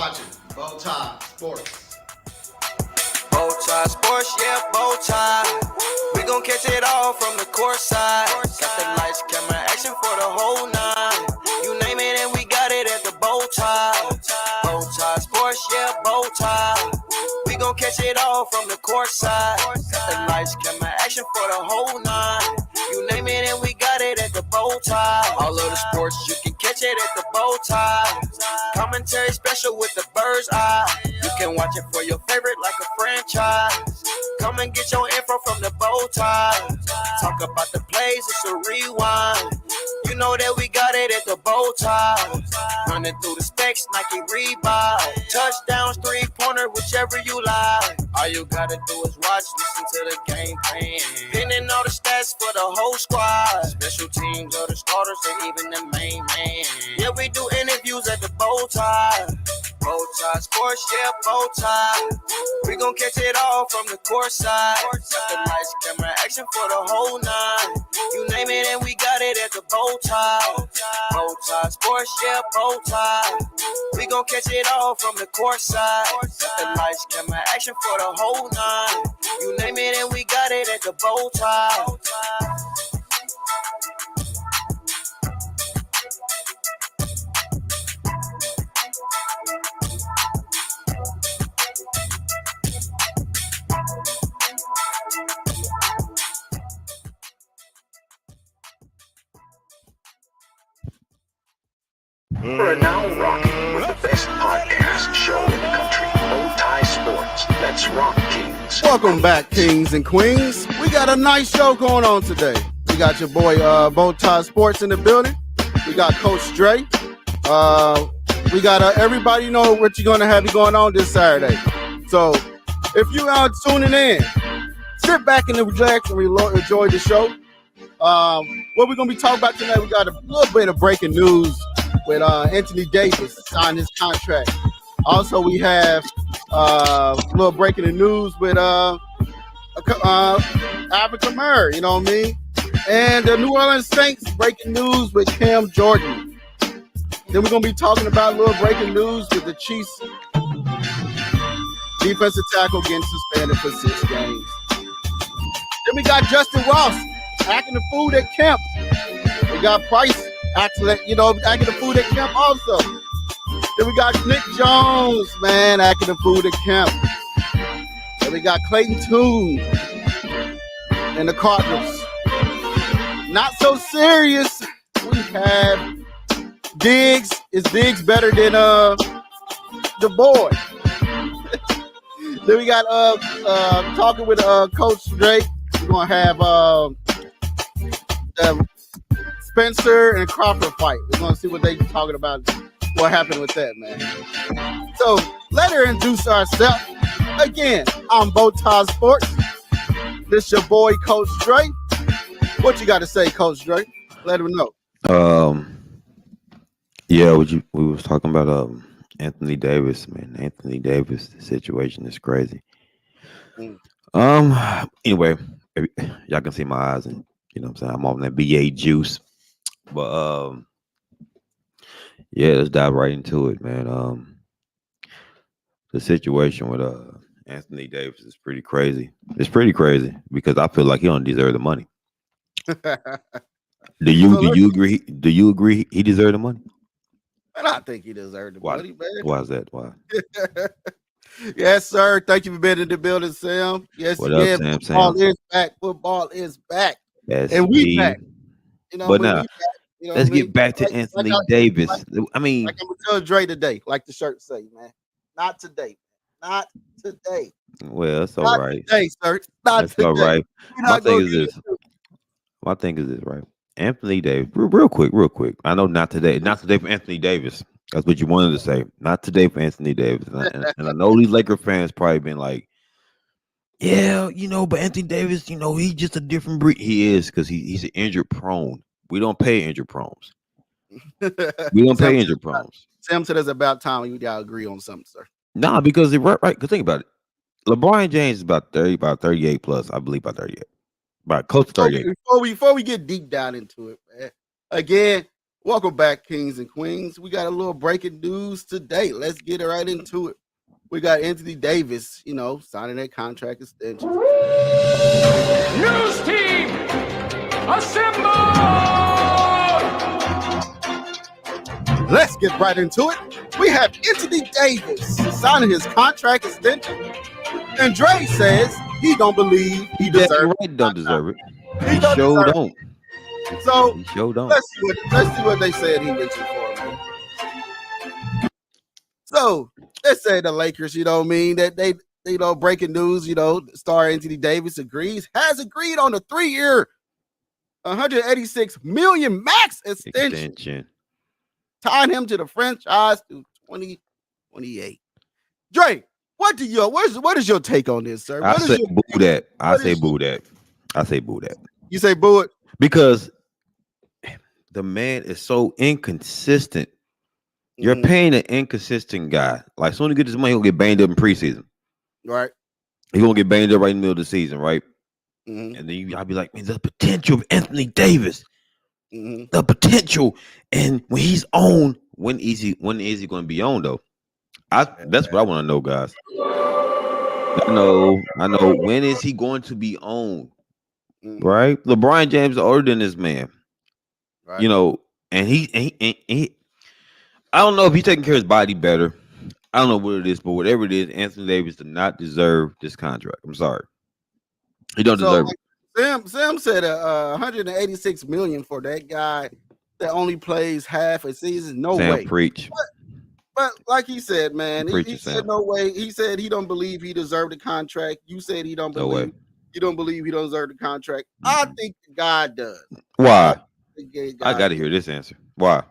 watching BowTie Sports. BowTie Sports, yeah, BowTie. We gon' catch it all from the court side. Got the lights, camera, action for the whole nine. You name it and we got it at the BowTie. BowTie Sports, yeah, BowTie. We gon' catch it all from the court side. Got the lights, camera, action for the whole nine. You name it and we got it at the BowTie. All of the sports, you can catch it at the BowTie. Commentary special with the bird's eye. You can watch it for your favorite like a franchise. Come and get your info from the BowTie. Talk about the plays, it's a rewind. You know that we got it at the BowTie. Running through the specs, Nike Reebok. Touchdowns, three-pointer, whichever you like. All you gotta do is watch, listen to the game plan. Pinning all the stats for the whole squad. Special teams or the starters and even the main man. Yeah, we do interviews at the BowTie. BowTie Sports, yeah, BowTie. We gon' catch it all from the court side. Got the lights, camera, action for the whole nine. You name it and we got it at the BowTie. BowTie Sports, yeah, BowTie. We gon' catch it all from the court side. Got the lights, camera, action for the whole nine. You name it and we got it at the BowTie. We're now rocking with the best podcast show in the country, BowTie Sports. Let's rock, Kings. Welcome back, Kings and Queens. We got a nice show going on today. We got your boy BowTie Sports in the building. We got Coach Dre. We got everybody know what you're going to have going on this Saturday. So if you are tuning in, sit back and relax and enjoy the show. What we're going to be talking about tonight, we got a little bit of breaking news with Anthony Davis signed his contract. Also, we have a little breaking the news with Alvin Kamara, you know what I mean? And the New Orleans Saints breaking news with Cam Jordan. Then we're going to be talking about a little breaking news with the Chiefs defensive tackle getting suspended for 6 games. Then we got Justin Ross acting the fool at camp. We got Price acting the fool at camp also. Then we got Nick Jones, man, acting the fool at camp. Then we got Clayton Tune and the Cardinals. Not so serious. We have Diggs. Is Diggs better than the boy? Then we got talking with Coach Drake. We're gonna have Spencer and Crawford fight. We're gonna see what they talking about. What happened with that, man? So let her introduce ourselves. Again, I'm BowTie Sports. This your boy Coach Dre. What you got to say, Coach Dre? Let him know. Yeah, we was talking about Anthony Davis, man. Anthony Davis, the situation is crazy. Anyway, y'all can see my eyes, and you know what I'm saying, I'm on that BA juice. But yeah, let's dive right into it, man. The situation with Anthony Davis is pretty crazy. It's pretty crazy because I feel like he don't deserve the money. Do you agree? Do you agree he deserved the money? And I think he deserved the money, man. Why is that? Why? Yes, sir. Thank you for being in the building, Sam. Yes, what again. Up, Football Sam? is back. Football is back. And we back. You know, but now, back, you know let's get back to Anthony Davis. I mean, like I'm gonna tell Dre today, like the shirt say, man. Not today. Not today. Well, that's all not right. Today, sir. Not that's today. all right. My thing is this, right? Anthony Davis, real quick. I know not today for Anthony Davis. That's what you wanted to say. Not today for Anthony Davis. And I know these Laker fans probably been like, yeah, but Anthony Davis, he's just a different breed. He is, because he's an injured prone. We don't pay injured prones. We don't pay injured prones. Sam said it's about time we gotta agree on something, sir. Nah, because right. Because think about it. LeBron James is about 38 plus, I believe, about 38. About close to 38. Before we get deep down into it, man. Again, Welcome back, kings and queens. We got a little breaking news today. Let's get right into it. We got Anthony Davis, signing that contract extension. News team, assemble! Let's get right into it. We have Anthony Davis signing his contract extension, and Dre says he don't believe he deserves it. Don't deserve it. He don't Sure deserve don't. it. So He sure don't. let's see what they said he mentioned for him. So let's say the Lakers, that they breaking news, star Anthony Davis has agreed on a 3-year, $186 million max extension, tying him to the franchise through 2028. Dre, what is your take on this, sir? I say boo that. I say boo that. You say boo it? Because the man is so inconsistent. You're paying an inconsistent guy. Like, soon as he get this money, he'll get banged up in preseason. Right. He's gonna get banged up right in the middle of the season, right? Mm-hmm. And then I'll be like, man, the potential of Anthony Davis. Mm-hmm. The potential. And when he's on, when is he going to be on, though? That's what I want to know, guys. I know. When is he going to be on? Mm-hmm. Right? LeBron James is older than this man. Right. And he I don't know if he's taking care of his body better. I don't know what it is, but whatever it is, Anthony Davis does not deserve this contract. I'm sorry. He don't deserve it. Sam said $186 million for that guy that only plays half a season. No Sam, way. preach. But like he said, man, he said Sam. no way. He said he don't believe he deserved the contract. You said he don't believe. No way. You don't believe he don't deserve the contract. I think the guy does. Why? I got to hear this answer. Why?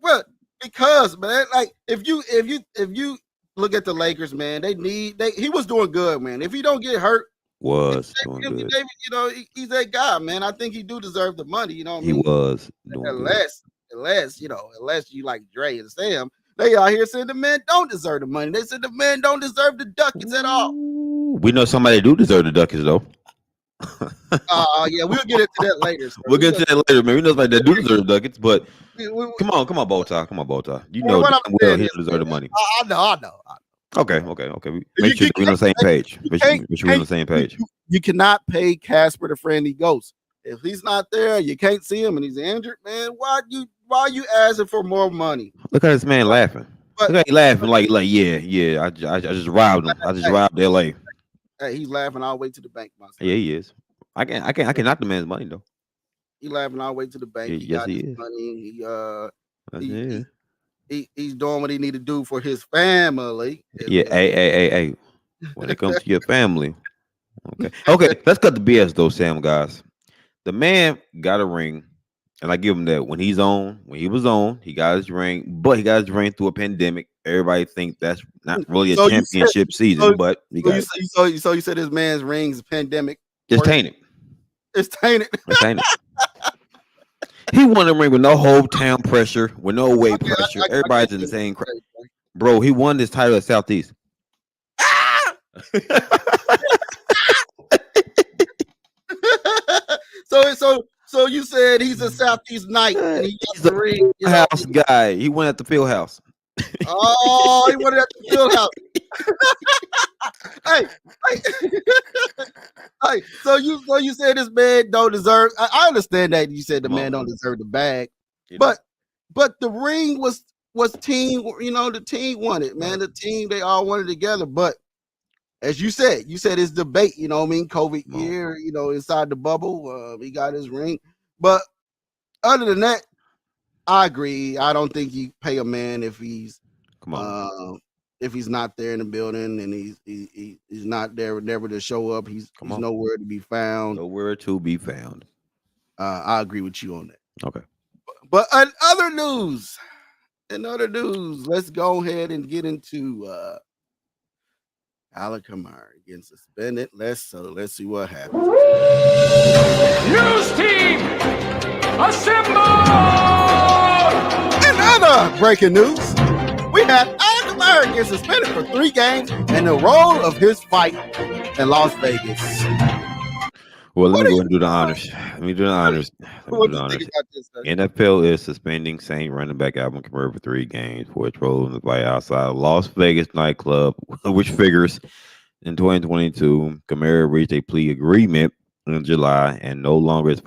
Well, because, man, like if you look at the Lakers, man, he was doing good, man. If he don't get hurt, was doing good. David, he's that guy, man. I think he do deserve the money. You know what I mean? He was doing unless you like Dre and Sam, they out here saying the man don't deserve the money. They said the man don't deserve the ducats at all. We know somebody do deserve the ducats, though. Yeah, we'll get into that later. Sir. We'll get to that later, man. We know somebody that do deserve the ducats, but come on, BowTie. You know he doesn't deserve the money. I know. Okay. Make sure we're on the same page. Make sure we're on the same page. You cannot pay Casper the friendly ghost. If he's not there, you can't see him and he's injured, man. Why you asking for more money? Look at this man laughing. Look at him laughing like yeah. I just robbed him. I just robbed LA. Hey, he's laughing all the way to the bank, myself. Yeah, he is. I can knock the man's money though. He laughing all the way to the bank. Yeah, he is. Money. He's doing what he need to do for his family. Yeah, hey. When it comes to your family, okay. Let's cut the BS though, Sam, guys. The man got a ring, and I give him that. When he was on, he got his ring, but he got his ring through a pandemic. Everybody think that's not really a championship season, but he got you said his man's ring's pandemic. It's tainted. It's tainted. He won a ring with no hometown pressure, with no away pressure. Everybody's in the same crowd. Bro, he won this title at Southeast. So you said he's a Southeast Knight and he's the ring house guy. He went at the field house. Oh, he went at the field house. hey. So you said this man don't deserve. I understand that you said the man don't deserve the bag, but the ring was team. The team won it, man. The team, they all won it together. But as you said it's debate. You know what I mean? COVID year. Inside the bubble, he got his ring. But other than that, I agree. I don't think you pay a man if he's not there in the building and he's not there never to show up. He's nowhere to be found. Nowhere to be found. I agree with you on that. Okay. But in other news, let's go ahead and get into Alec Kamara getting suspended. Let's see what happens. News team, assemble! In other breaking news, we have Alec Kamara getting suspended for 3 games and the role of his fight in Las Vegas. Well, let What me are go you and do the doing? honors. Let me do the honors. Let me What do do the you think honors. about this, sir? NFL is suspending Saint running back Alvin Kamara for 3 games for trolling the fight outside a Las Vegas nightclub, which figures in 2022, Kamara reached a plea agreement in July and no longer is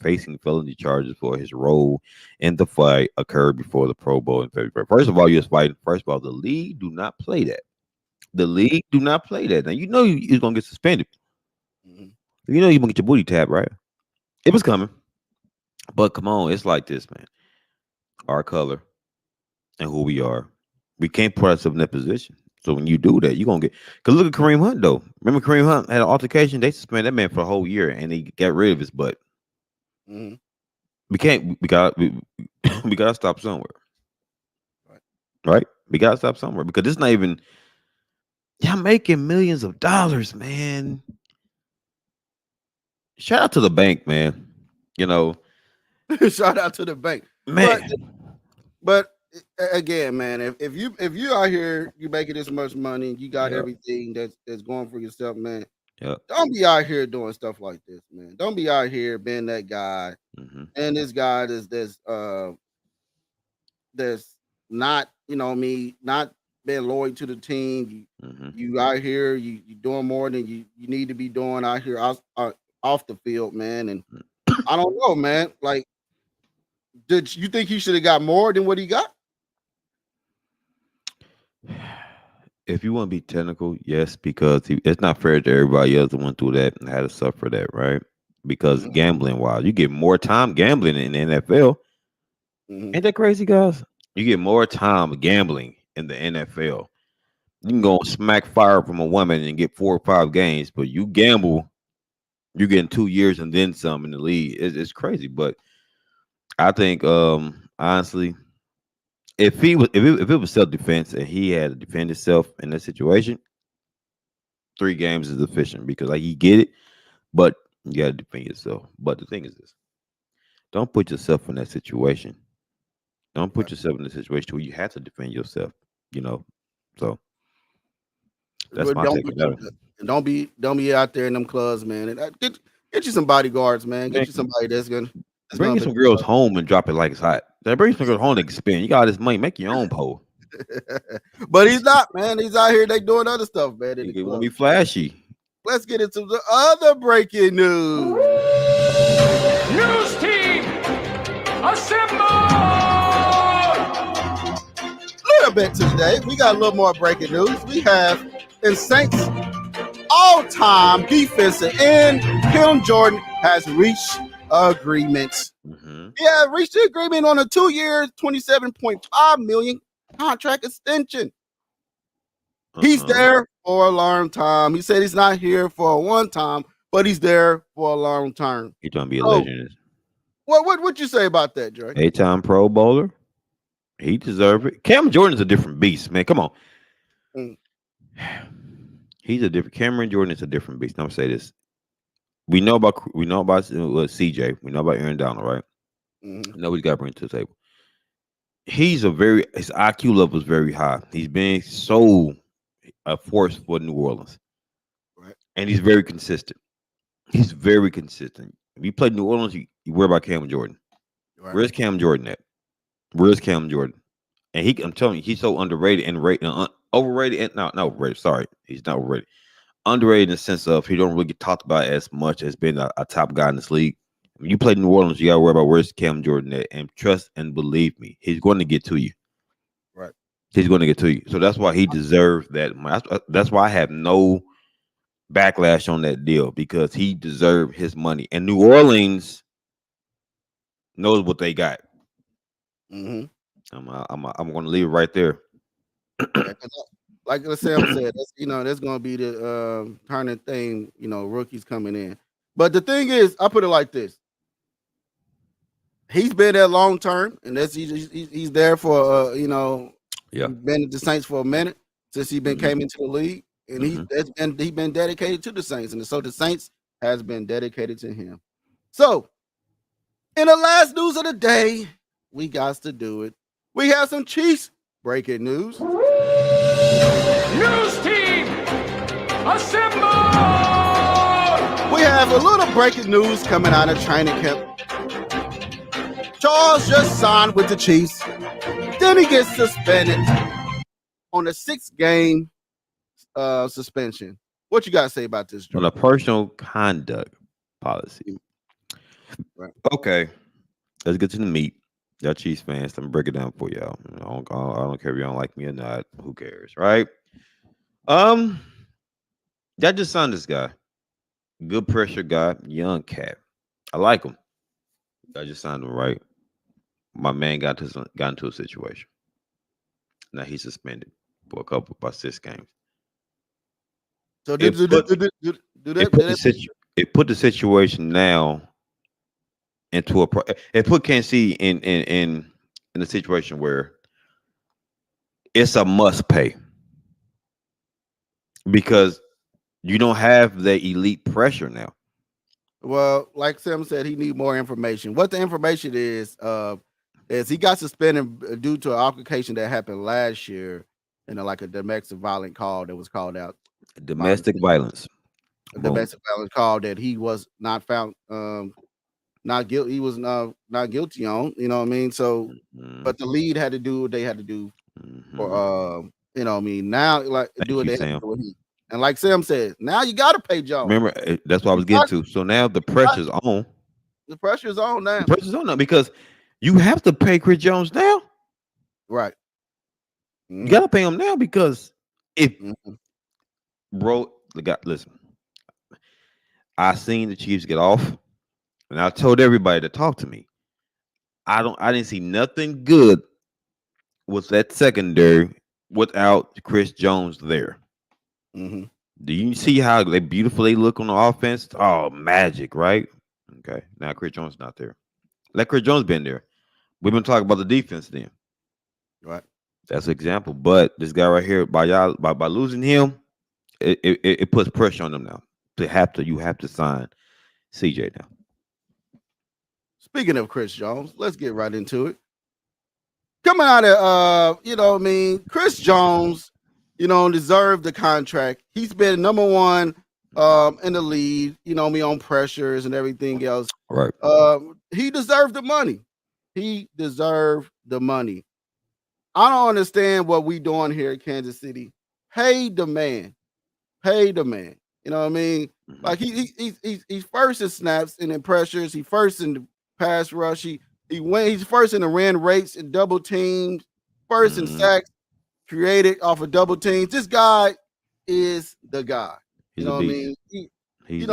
facing felony charges for his role in the fight occurred before the Pro Bowl in February. First of all, you're fighting. First of all, the league do not play that. The league do not play that. Now you know you're gonna get suspended. Mhm. You know you're gonna get your booty tapped, right? It was coming. But come on, it's like this, man. Our color and who we are. We can't put ourselves in that position. So when you do that, you're gonna get because look at Kareem Hunt though. Remember Kareem Hunt had an altercation, they suspended that man for a whole year and they got rid of his butt. Mhm. We can't we gotta stop somewhere. Right. Right? We gotta stop somewhere because it's not even y'all making millions of dollars, man. Shout out to the bank, man. You know, Shout out to the bank. But man. but again, man, if you out here, you making this much money, you got Yeah, everything that's going for yourself, man. yeah. Don't be out here doing stuff like this, man. Don't be out here being that guy. Mm-hmm, And this guy that's not, not being loyal to the team. mm-hmm. You out here, you doing more than you need to be doing out here off the field, man. And I don't know, man. Like, did you think he should have got more than what he got? If you want to be technical, yes, because it's not fair to everybody else that went through that and had to suffer that, right? Because Mhm, gambling wise, you get more time gambling in the NFL. mhm. Ain't that crazy, guys? You get more time gambling in the NFL. You can go smack fire from a woman and get 4 or 5 games, but you gamble, you're getting 2 years and then some in the league. It's crazy, but I think honestly, if it was self defense and he had to defend himself in that situation, 3 games is efficient because like he get it, but you got to defend yourself. But the thing is this: don't put yourself in that situation. Don't put Right. yourself in a situation where you have to defend yourself. You know, so that's But my take on that. don't be out there in them clubs, man. And get you some bodyguards, man. Get Man, you somebody that's bring gonna you be. some girls home and drop it like it's hot. Bring you some girls home that can spin. You got all this money, make your own pole. But he's not, man. He's out here. They doing other stuff, man, in the You want club. to be flashy. Let's get into the other breaking news. News team, assemble! A little bit today. We got a little more breaking news. We have in Saints all-time defensive end, Kim Jordan has reached agreement. Mm-hmm. Yeah, reached the agreement on a 2-year, $27.5 million contract extension. He's there for a long time. He said he's not here for a one time, but he's there for a long term. He's trying to be a Oh, legend. what you say about that, Dre? 8-time Pro Bowler. He deserves it. Cam Jordan's a different beast, man. Come on. Mm. He's a different. Cameron Jordan is a different beast. I'm gonna say this. We know about CJ. We know about Aaron Donald, right? Mm-hmm. Nobody's got to bring to the table. His IQ level is very high. He's been so a force for New Orleans, Right. and he's very consistent. He's very consistent. If you play New Orleans, you worry about Cam Jordan. Right. Where's Cam Jordan at? Where's Cam Jordan? And I'm telling you, he's so underrated and overrated. And not overrated. Sorry, he's not overrated. Underrated in the sense of he don't really get talked about as much as being a top guy in this league. When you play New Orleans, you gotta worry about where's Cam Jordan at, and trust and believe me, he's going to get to you. Right. He's going to get to you. So that's why he deserves that. That's why I have no backlash on that deal because he deserved his money, and New Orleans knows what they got. Mm-hmm. I'm going to leave it right there. Yeah, like Sam said, that's going to be the turning thing. Rookies coming in. But the thing is, I put it like this: he's been there long term, and he's there for Yeah. He's been at the Saints for a minute since he came into the league, and he's been dedicated to the Saints, and so the Saints has been dedicated to him. So, in the last news of the day, we got to do it. We have some Chiefs breaking news. News team, assemble! We have a little breaking news coming out of training camp. Charles just signed with the Chiefs. Then he gets suspended on a 6-game suspension. What you got to say about this, Drew? On a personal conduct policy. Right. Okay, let's get to the meat. Y'all Chiefs fans, let me break it down for y'all. I don't care if you don't like me or not. Who cares, right? Y'all just signed this guy. Good pressure guy, young cat. I like him. I just signed him, right? My man got into a situation. Now he's suspended for about 6 games. So It put the situation now into it put Kansas City in a situation where it's a must pay because you don't have the elite pressure now. Well, like Sam said, he need more information. What the information is he got suspended due to an altercation that happened last year in like a domestic violent call that was called out. Domestic violence. A domestic violence call that he was not found not guilty. He was not guilty on. You know what I mean? So, but the lead had to do what they had to do for you know what I mean. Now, like do what they had to do with him. And like Sam said, now you got to pay Jones. Remember, that's what I was getting to. So now the pressure's on. The pressure's on now. The pressure's on now because you have to pay Chris Jones now. Right. You got to pay him now because if bro, listen, I seen the Chiefs get off, and I told everybody to talk to me. I didn't see nothing good with that secondary without Chris Jones there. Do you see how they beautifully look on the offense? Oh, magic, right? Okay. Now Chris Jones not there. Let Chris Jones been there. We've been talking about the defense then. Right. That's an example. But this guy right here, by losing him, it puts pressure on them now. You have to sign CJ now. Speaking of Chris Jones, let's get right into it. Coming out of you know what I mean, Chris Jones, you know, deserved the contract. He's been number one in the lead, you know me, on pressures and everything else. Right. He deserved the money. He deserved the money. I don't understand what we doing here in Kansas City. Pay the man. Pay the man. You know what I mean? Like he's first in snaps and in pressures. He first in the pass rush. He's first in the ran rates and double teams. First in sacks created off of double teams. This guy is the guy. He's you know a what I beast. mean? He's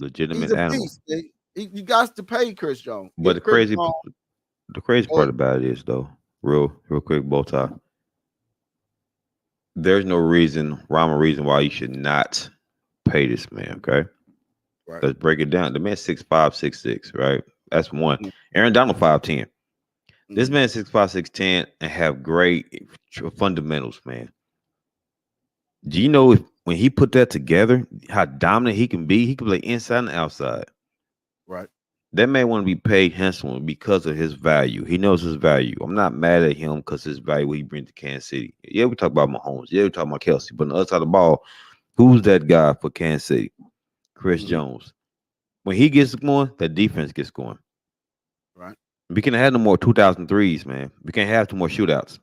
a legitimate he's a animal. beast. You got to pay Chris Jones. But the crazy part about it is though, real quick, BowTie. There's no rhyme or reason why you should not pay this man. Okay, right. Let's break it down. The man's 6'5", 6'6", right? That's one. Aaron Donald 5'10". This man's 6'5", 6'10", and have great fundamentals, man. Do you know when he put that together, how dominant he can be? He can play inside and outside. Right. That man want to be paid handsomely because of his value. He knows his value. I'm not mad at him because his value what he brings to Kansas City. Yeah, we talk about Mahomes. Yeah, we talk about Kelsey. But on the other side of the ball, who's that guy for Kansas City? Chris Jones. When he gets going, the defense gets going. Right. We can't have no more 2003s, man. We can't have two more shootouts.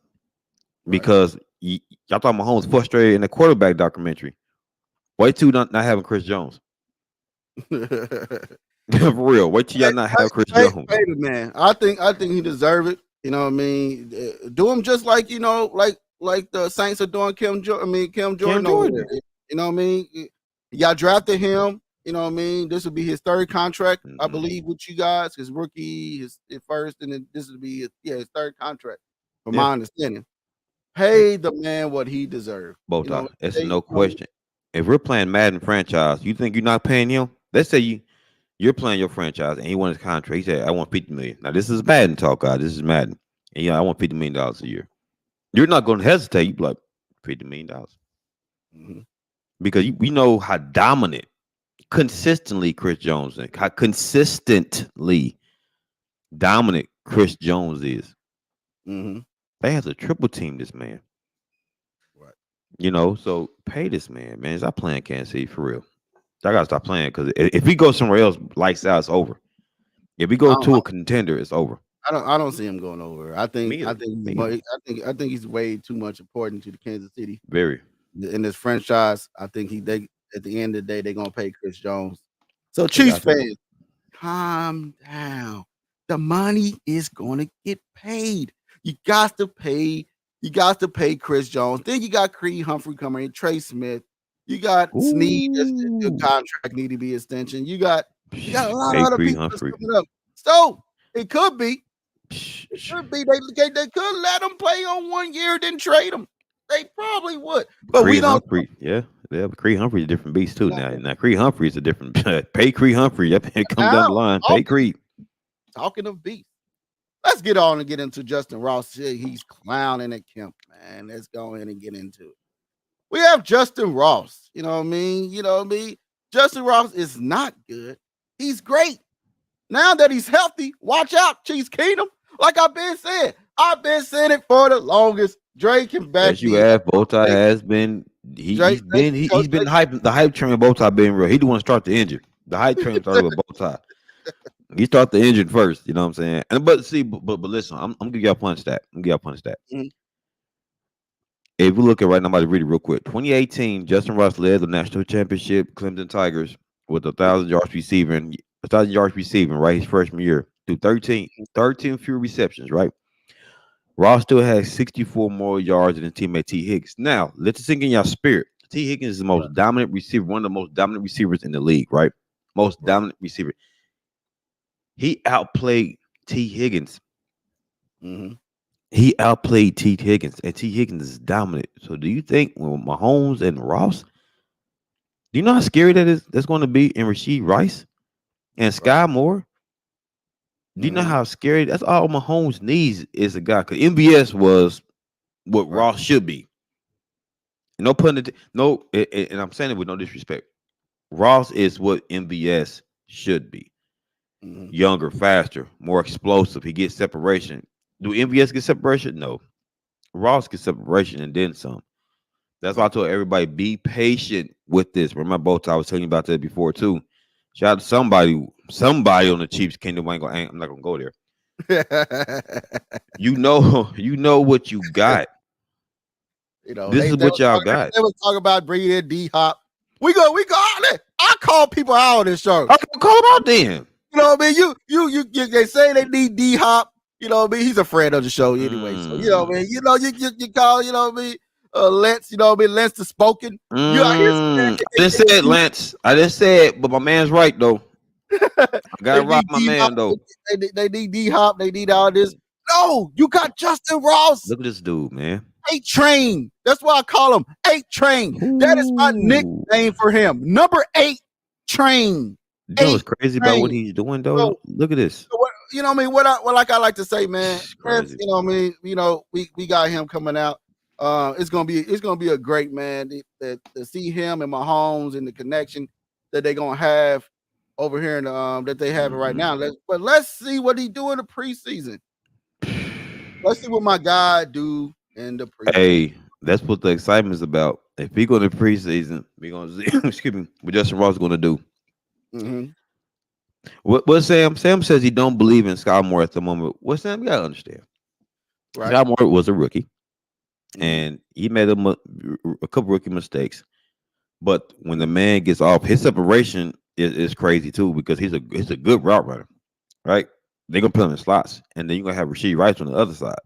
Because y'all thought Mahomes frustrated in the quarterback documentary. Wait till not having Chris Jones. For real. Wait till y'all not have Chris Jones. Pay the man. I think he deserves it. You know what I mean? Do him just like, you know, like the Saints are doing Kim Jordan. You know what I mean? Y'all drafted him. You know what I mean? This will be his third contract, I believe, with you guys. His rookie, his first, and then this will be his third contract, from my understanding. Pay the man what he deserves. BowTie, it's no question. If we're playing Madden franchise, you think you're not paying him? Let's say you're playing your franchise and he won his contract. He said, I want $50 million. Now, this is Madden talk, guys. This is Madden. And I want $50 million a year. You're not going to hesitate. You be like, $50 million. Because we know how dominant, consistently Chris Jones is. How consistently dominant Chris Jones is. They have to triple team this man. Right. You know, so pay this man. Stop playing Kansas City for real. I gotta stop playing because if we go somewhere else, lights out, it's over. If we go I don't, to a contender, it's over. I don't see him going over. I think Me either. Me but either. I think he's way too much important to the Kansas City Very. in this franchise. I think they at the end of the day they're gonna pay Chris Jones. So They Chiefs got to. fans, calm down. The money is gonna get paid. You got to pay. You got to pay Chris Jones. Then you got Creed Humphrey coming in, Trey Smith. You got Snead. The Ooh. contract need to be extension. You got a lot of Hey, other Creed people that's Humphrey. coming up. So it could be. It could be they could let him play on 1 year, then trade him. They probably would, but we Creed don't. Humphrey, yeah. But Creed Humphrey's a different beast too. Now Creed Humphrey's a different. Pay Creed Humphrey. Yep, it comes down the line. Pay Creed. Talking of beast, let's get on and get into Justin Ross. He's clowning at Kemp, man. Let's go in and get into it. We have Justin Ross. You know what I mean? Justin Ross is not good. He's great. Now that he's healthy, watch out, Chiefs Kingdom. Like I've been saying it for the longest. Drake can back. As you have, BowTie has been. He's been hype. The hype train of BowTie being real. He the one to start the engine. The hype train started with BowTie. He start the engine first. You know what I'm saying? And but listen, I'm gonna give y'all a punch stat. Mm-hmm. If we look at right now, I'm about to read it real quick. 2018, Justin Ross led the national championship Clemson Tigers with 1,000 yards receiving. 1,000 yards receiving, right? His freshman year through 13 fewer receptions, right? Ross still has 64 more yards than his teammate T. Higgins. Now, let's sink in your spirit. T. Higgins is the most dominant receiver, one of the most dominant receivers in the league, right? Most dominant receiver. He outplayed T. Higgins. Mm-hmm. He outplayed T. Higgins, and T. Higgins is dominant. So, do you think when Mahomes and Ross, do you know how scary that's going to be in Rashid Rice and Sky Moore? Do you know how scary? That's all Mahomes needs is a guy. Because MVS was what Ross should be. No pun intended. No, and I'm saying it with no disrespect. Ross is what MVS should be. Younger, faster, more explosive. He gets separation. Do MVS get separation? No. Ross gets separation and then some. That's why I told everybody, be patient with this. Remember, BowTie, I was telling you about that before too. Shout out to somebody on the Chiefs Kingdom. I'm not gonna go there. you know what you got. This is what y'all got. They was talking about bringing in D-Hop. We go. I call people out on this show. Okay, call them out then. You know what I mean? You they say they need D-Hop. You know what I mean? He's a friend of the show anyway. So you know what I mean? You call, you know what I mean? Lance, you know what I mean? Lance the spoken. I just said Lance. I just said, but my man's right though. I gotta rock my man though. They need D-Hop. They need all this. No, you got Justin Ross. Look at this dude, man. 8 Train. That's why I call him 8 Train. Ooh. That is my nickname for him. Number 8 Train. You know what's crazy about what he's doing though? So, look at this. You know what I mean? What I like to say, man. You know what I mean? You know, we got him coming out. It's gonna be a great man to see him and Mahomes and the connection that they're gonna have over here in that they have it right now. Let's see what he do in the preseason. Let's see what my guy do in the preseason. Hey, that's what the excitement is about. If he go to the preseason, we're gonna see excuse me, what Justin Ross is gonna do. Mm-hmm. What Sam says he don't believe in Sky Moore at the moment. What Sam, you gotta understand. Right. Sky Moore was a rookie, and he made a couple rookie mistakes. But when the man gets off, his separation is crazy too because he's a good route runner, right? They're gonna put him in slots, and then you're gonna have Rashid Rice on the other side,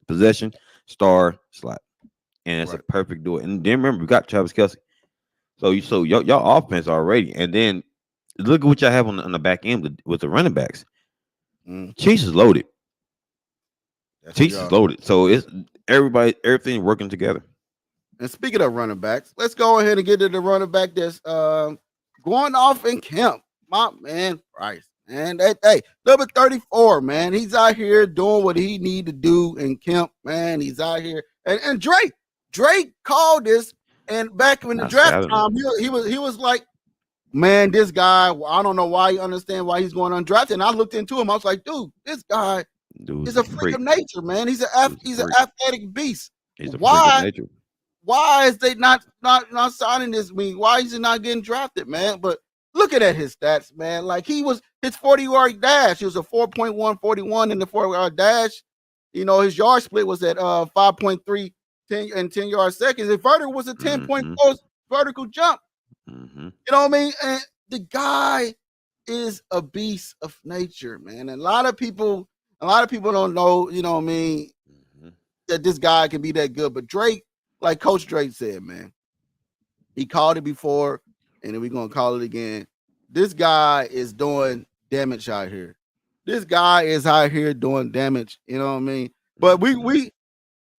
possession, star, slot, and it's a perfect duel. And then remember, we got Travis Kelce, so y'all offense already, and then. Look at what y'all have on the back end with the running backs. Chiefs is loaded. Chiefs is loaded. So it's everything working together. And speaking of running backs, let's go ahead and get to the running back that's going off in camp. My man, Price. Man, hey, number 34, man. He's out here doing what he need to do in camp, man. He's out here. And Drake called this, and back in the draft time, he was like, man, this guy, I don't know why you understand why he's going undrafted. And I looked into him. I was like, dude, this guy is a freak of nature, man. He's an athletic beast. He's a freak of nature. Why is they not signing this? I mean, why is he not getting drafted, man? But looking at his stats, man. Like his 40-yard dash. He was a 4.141 in the 40-yard dash. His yard split was at 5.3 10-yard seconds. And vertical was a 10.4 vertical jump. Mm-hmm. You know what I mean? And the guy is a beast of nature, man. And a lot of people don't know, you know what I mean, that this guy can be that good. But Drake, like Coach Drake said, man, he called it before, and then we're gonna call it again. This guy is doing damage out here. This guy is out here doing damage. You know what I mean? But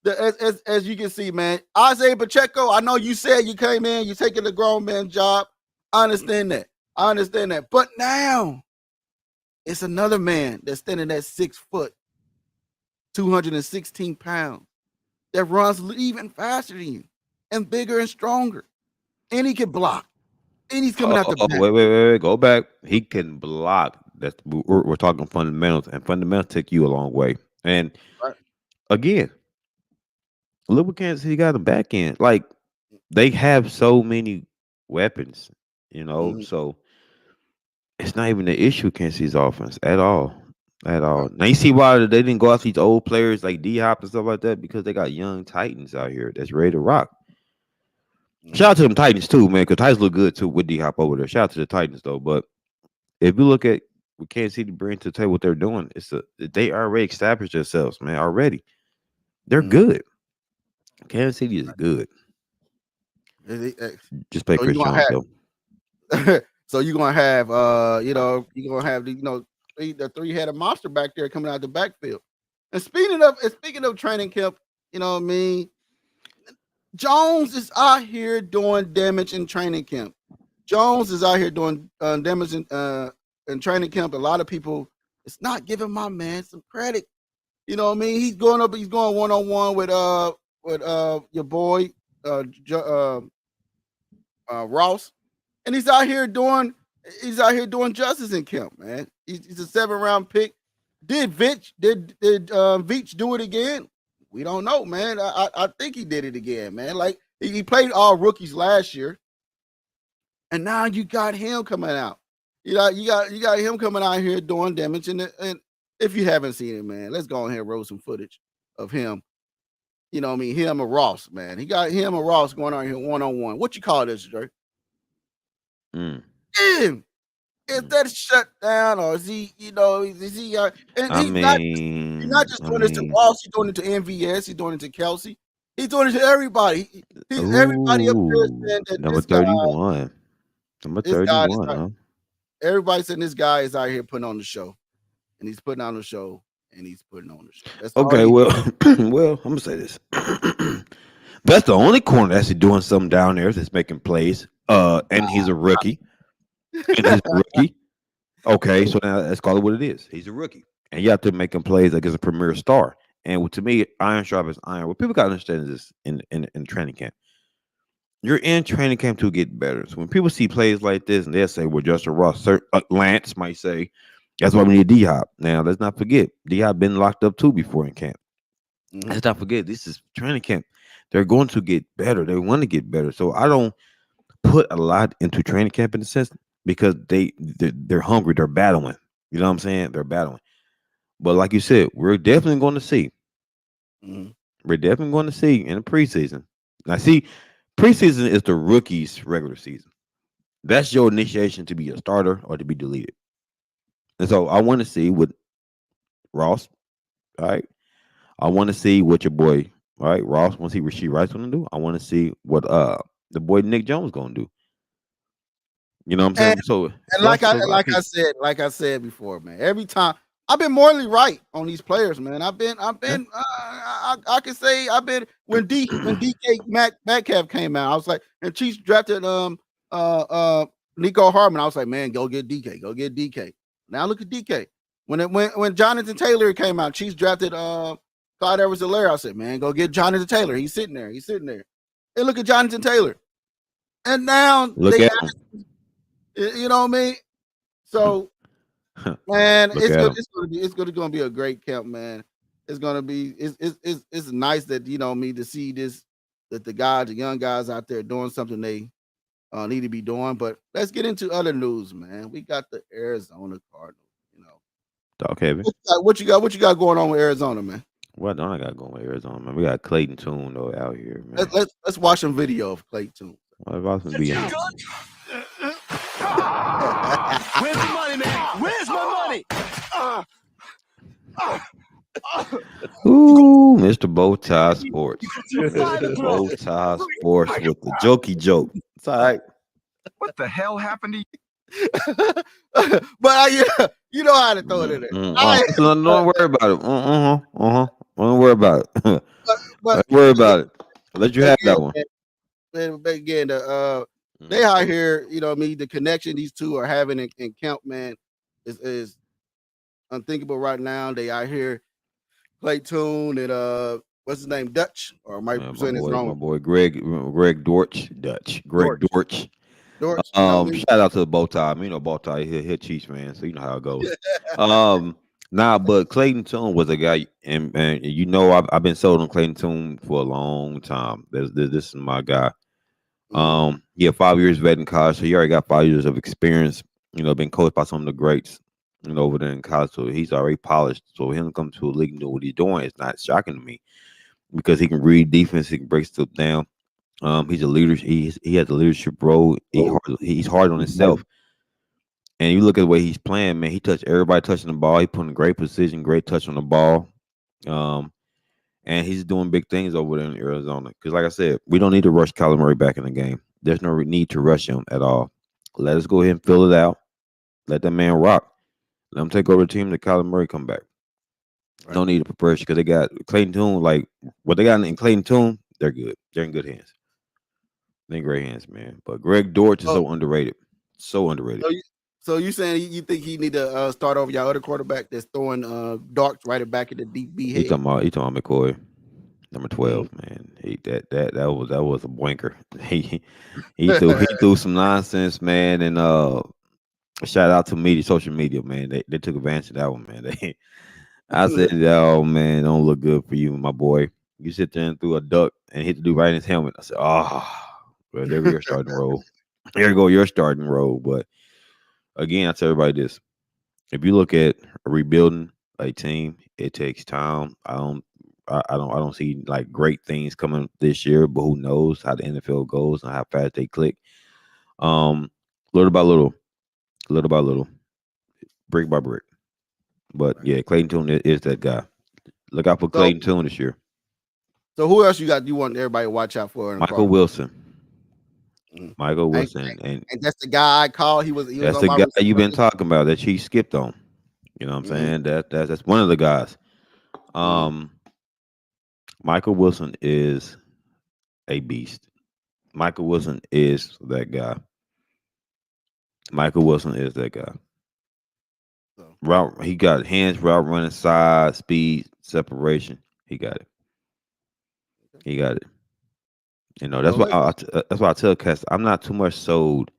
as you can see, man, Isaiah Pacheco. I know you said you came in, you taking the grown man job. I understand that. But now it's another man that's standing at 6 foot, 216 pounds, that runs even faster than you and bigger and stronger. And he can block. And he's coming out the back. Wait. Go back. He can block. We're talking fundamentals, and fundamentals take you a long way. And again, look what Kansas City got the back end. Like they have so many weapons, so it's not even the issue with Kansas City's offense at all. Now you see why they didn't go after these old players like D-Hop and stuff like that, because they got young Titans out here that's ready to rock. Shout out to them Titans too, man, because Titans look good too with D-Hop over there. Shout out to the Titans though. But if you look at what Kansas City bring to the table, what they're doing, they already established themselves, man. Already, they're good. Kansas City is good. Just play Chris Jones though. So you're gonna have you're gonna have the three-headed monster back there coming out the backfield. And speaking of training camp, you know what I mean? Jones is out here doing damage in training camp. Jones is out here doing damage in training camp. A lot of people, it's not giving my man some credit. You know what I mean? He's going one-on-one with your boy Ross, and he's out here doing justice in camp, man. He's a 7th-round pick. Did Veach do it again? We don't know, man. I think he did it again, man. Like he played all rookies last year, and now you got him coming out. You got him coming out here doing damage. And if you haven't seen it, man, let's go ahead and roll some footage of him. You know what I mean? Him and Ross, man. He got him and Ross going on here one-on-one. What you call this, Drake? Is that shut down, or is he, is he and he's not just doing this to Ross, he's doing it to MVS, he's doing it to Kelsey, he's doing it to everybody. Everybody up there saying that number 31. Number 31. Everybody saying this guy is out here putting on the show. And he's putting on the show. That's okay, well, I'm gonna say this. That's the only corner that's doing something down there that's making plays. And he's a rookie. Okay, so now let's call it what it is. He's a rookie, and you have to make him plays like as a premier star. And to me, iron sharpens iron. What people got to understand is this in training camp. You're in training camp to get better. So when people see plays like this, and they'll say, "Well, Justin Ross, Lance might say, that's why we need D-Hop." Now, let's not forget, D-Hop been locked up too before in camp. Let's not forget, this is training camp. They're going to get better. They want to get better. So I don't put a lot into training camp in a sense, because they're hungry, they're battling. You know what I'm saying? They're battling. But like you said, we're definitely going to see. We're definitely going to see in the preseason. Now, see, preseason is the rookie's regular season. That's your initiation to be a starter or to be deleted. And so I want to see what Ross, all right? I want to see what your boy, all right, Ross, want to see what Rasheed Rice going to do. I want to see what the boy Nick Jones going to do. You know what I'm saying? Like I said before, man. Every time I've been morally right on these players, man. I can say I've been when DK Metcalf came out. I was like, and Chiefs drafted Nico Harmon. I was like, man, go get DK. Now look at DK. When Jonathan Taylor came out, Chiefs drafted Clyde Edwards-Helaire. I said, man, go get Jonathan Taylor. He's sitting there. Hey, look at Jonathan Taylor. And now you know what I mean? So, man, it's going to be a great camp, man. It's going to be it's nice that to see this, that the young guys out there doing something they need to be doing. But let's get into other news, man. We got the Arizona Cardinals. You know, Talk heavy. what you got? What you got going on with Arizona, man? What don't I got going with Arizona, man? We got Clayton Tune though out here, man. Let's watch some video of Clay too. What about some being? Where's the money, man? Where's my money? Ooh, Mr. BowTie Sports. Mr. BowTie Sports with the jokey joke. It's all right. What the hell happened to you? But you know how to throw it in there. Don't worry about it. Don't worry about it. But Don't worry about it. I'll let you have that one. Again, they out here, you know what I mean? The connection these two are having in camp, man, is unthinkable right now. They out here play tune and what's his name? Dutch? Or am I saying this wrong? My boy Greg Dortch. Greg Dortch. Dortch, you know what I mean? Shout out to the BowTie. You know BowTie, he Chiefs fan, so you know how it goes. But Clayton Tune was a guy, and you know I've been sold on Clayton Tune for a long time. This is my guy. He had 5 years vet in college, so he already got 5 years of experience. You know, been coached by some of the greats, you know, over there in college. So he's already polished. So him to come to a league and know what he's doing is not shocking to me because he can read defense, he can break stuff down. He's a leader. He has a leadership role. He's hard on himself. And you look at the way he's playing, man. He touched everybody touching the ball. He put in great precision, great touch on the ball. And he's doing big things over there in Arizona. Because, like I said, we don't need to rush Kyler Murray back in the game. There's no need to rush him at all. Let us go ahead and fill it out. Let that man rock. Let him take over the team. Let Kyler Murray come back. Right. No need to prepare because they got Clayton Tune. Like what they got in Clayton Tune, they're good. They're in good hands. They're in great hands, man. But Greg Dortch is so underrated. So underrated. So you saying you think he need to start over your other quarterback that's throwing darts right back at the deep B head? He talking about McCoy, number 12, man. That was a wanker. He threw some nonsense, man. And shout out to social media, man. They took advantage of that one, man. I said, oh man, don't look good for you, my boy. You sit there and threw a duck and hit the dude right in his helmet. I said, well, there go your starting role. There go your starting role. But again, I tell everybody this: if you look at rebuilding a team, it takes time. I don't see like great things coming this year, but who knows how the NFL goes and how fast they click. Little by little, brick by brick. But yeah, Clayton Tune is that guy. Look out for Clayton Tune this year. So who else you got? You want everybody to watch out for? Michael Wilson. Michael Wilson, and that's the guy I called. He was that's the guy you've been talking about that he skipped on. You know what I'm saying? That's one of the guys. Michael Wilson is a beast. Michael Wilson is that guy. Michael Wilson is that guy. Route, he got hands, route running, size, speed, separation. He got it. He got it. You know, that's why I tell Cass, I'm not too much sold